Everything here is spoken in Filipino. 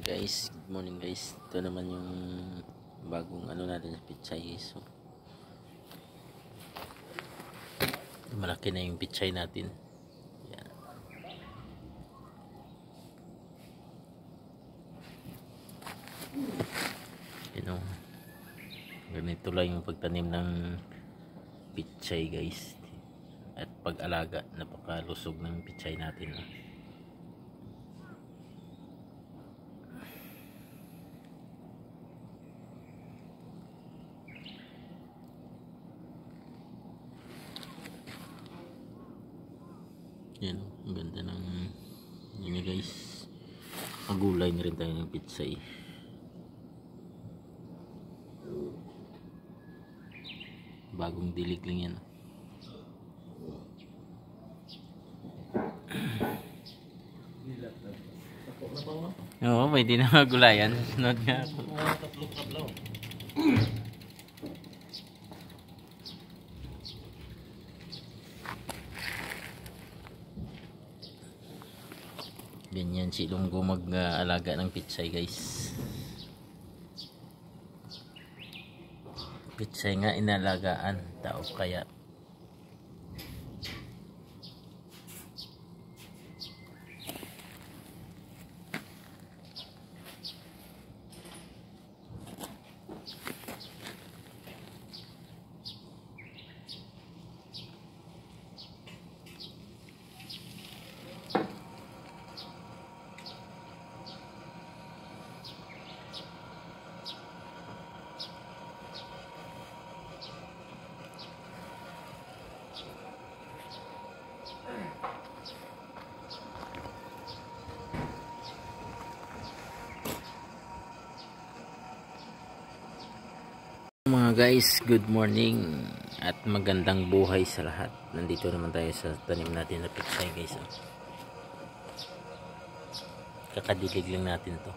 Guys, good morning guys. Ito naman yung bagong natin sa pichay. So, malaki na yung pichay natin. Yan. Ganito lang yung pagtanim ng pichay guys. At pag-alaga, napakalusog ng pichay natin. Yan, ang ganda ng yun guys. Magulay na rin tayo ng pitsay. Bagong dilig lang yan. Oo, pwede na magulayan. Sunod nga ako. Ganyan si Lunggo mag-alaga ng pitsay guys. Pitsay nga inalagaan tao kaya. Mga guys, good morning at magandang buhay sa lahat. Nandito naman tayo sa tanim natin na pitsay guys. Kakadilig lang natin to.